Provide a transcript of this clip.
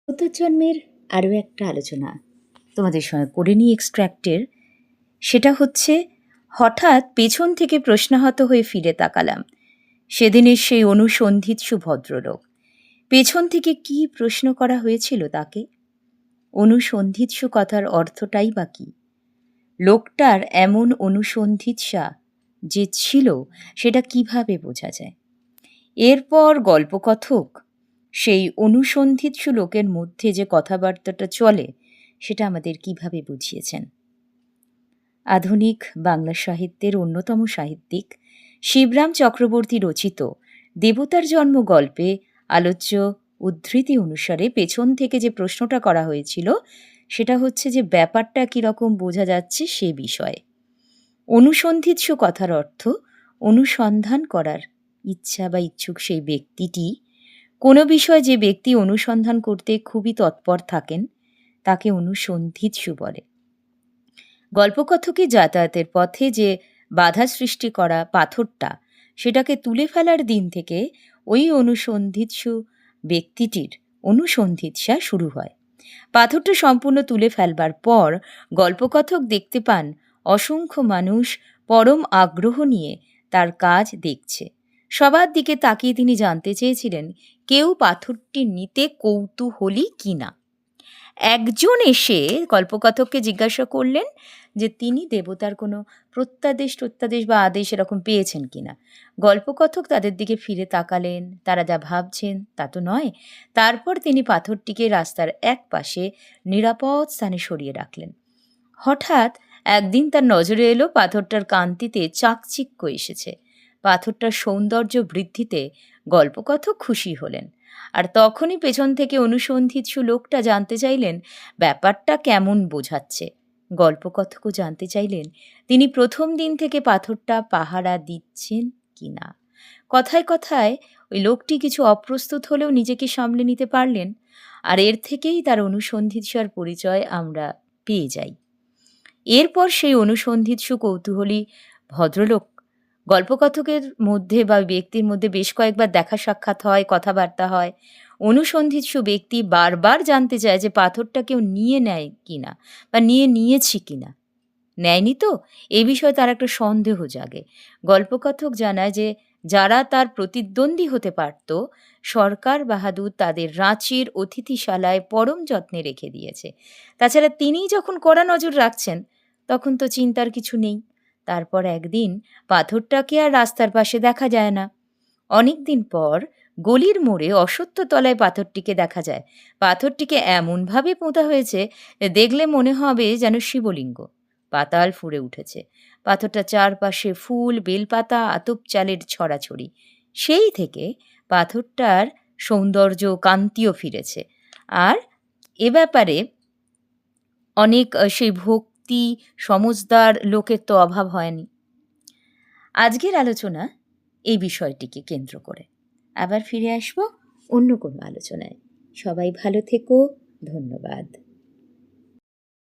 পুনর্জন্মের আরও একটা আলোচনা তোমাদের সঙ্গে করে নিই এক্সট্র্যাক্টের। সেটা হচ্ছে, হঠাৎ পেছন থেকে প্রশ্নাহত হয়ে ফিরে তাকালাম। সেদিনের সেই অনুসন্ধিৎসু ভদ্রলোক। পেছন থেকে কি প্রশ্ন করা হয়েছিল তাকে? অনুসন্ধিৎসু কথার অর্থটাই বা কী? লোকটার এমন অনুসন্ধিৎসা যে ছিল সেটা কিভাবে বোঝা যায়? এরপর গল্পকথক সেই অনুসন্ধিৎসু লোকের মধ্যে যে কথাবার্তাটা চলে সেটা আমাদের কিভাবে বুঝিয়েছেন। আধুনিক বাংলা সাহিত্যের অন্যতম সাহিত্যিক শিবরাম চক্রবর্তী রচিত দেবতার জন্ম গল্পে আলোচ্য উদ্ধৃতি অনুসারে পেছন থেকে যে প্রশ্নটা করা হয়েছিল সেটা হচ্ছে যে ব্যাপারটা কীরকম বোঝা যাচ্ছে সে বিষয়ে। অনুসন্ধিৎসু কথার অর্থ অনুসন্ধান করার ইচ্ছা বা ইচ্ছুক সেই ব্যক্তিটি। কোনো বিষয় যে ব্যক্তি অনুসন্ধান করতে খুবই তৎপর থাকেন তাকে অনুসন্ধিৎসু বলে। গল্পকথকে যাতায়াতের পথে যে বাধা সৃষ্টি করা পাথরটা সেটাকে তুলে ফেলার দিন থেকে ওই অনুসন্ধিৎসু ব্যক্তিটির অনুসন্ধিৎসা শুরু হয়। পাথরটা সম্পূর্ণ তুলে ফেলবার পর গল্পকথক দেখতে পান অসংখ্য মানুষ পরম আগ্রহ নিয়ে তার কাজ দেখছে। সবার দিকে তাকিয়ে তিনি জানতে চেয়েছিলেন কেউ পাথরটি নিতে কৌতূহলী কিনা। একজন এসে গল্পকথককে জিজ্ঞাসা করলেন যে তিনি দেবতার কোনো প্রত্যাদেশ বা আদেশ এরকম পেয়েছেন কিনা। গল্পকথক তাদের দিকে ফিরে তাকালেন, তারা যা ভাবছেন তা তো নয়। তারপর তিনি পাথরটিকে রাস্তার এক পাশে নিরাপদ স্থানে সরিয়ে রাখলেন। হঠাৎ একদিন তার নজরে এলো পাথরটার কান্তিতে চাকচিক্য এসেছে। পাথরটার সৌন্দর্য বৃদ্ধিতে গল্পকথক খুশি হলেন। আর তখনই পেছন থেকে অনুসন্ধিৎসু লোকটা জানতে চাইলেন ব্যাপারটা কেমন বোঝাচ্ছে। গল্পকথকও জানতে চাইলেন তিনি প্রথম দিন থেকে পাথরটা পাহারা দিচ্ছেন কিনা। কথায় কথায় ওই লোকটি কিছু অপ্রস্তুত হলেও নিজেকে সামলে নিতে পারলেন। আর এর থেকেই তার অনুসন্ধিৎসার পরিচয় আমরা পেয়ে যাই। এরপর সেই অনুসন্ধিৎসু কৌতূহলী ভদ্রলোক গল্পকথকের মধ্যে বা ব্যক্তির মধ্যে বেশ কয়েকবার দেখা সাক্ষাৎ হয়, কথাবার্তা হয়। অনুসন্ধিৎসু ব্যক্তি বারবার জানতে চায় যে পাথরটা কেউ নিয়ে নেয় কিনা বা নিয়েছি কিনা। নেয়নি তো? এ বিষয়ে তার একটা সন্দেহ জাগে। গল্পকথক জানায় যে যারা তার প্রতিদ্বন্দ্বী হতে পারত, সরকার বাহাদুর তাদের রাঁচির অতিথিশালায় পরম যত্নে রেখে দিয়েছে। তাছাড়া তিনিই যখন কড়া নজর রাখছেন তখন তো চিন্তার কিছু নেই। তারপর একদিন পাথরটাকে আর রাস্তার পাশে দেখা যায় না। অনেকদিন পর গলির মোড়ে অশ্বত্থতলায় পাথরটিকে দেখা যায়। পাথরটিকে এমনভাবে পোঁতা হয়েছে দেখলে মনে হবে যেন শিবলিঙ্গ। পাতাল ফুঁড়ে উঠেছে। পাথরটা চারপাশে ফুল, বেলপাতা, আতপ চালের ছড়াছড়ি। সেই থেকে পাথরটার সৌন্দর্য, কান্তিও ফিরেছে। আর এ ব্যাপারে অনেক সেই ভক্তি সমজদার লোকের তো অভাব হয়নি। আজকের আলোচনা এই বিষয়টিকে কেন্দ্র করে। আবার ফিরে আসবো অন্য কোনো আলোচনায়। সবাই ভালো থেকো। ধন্যবাদ।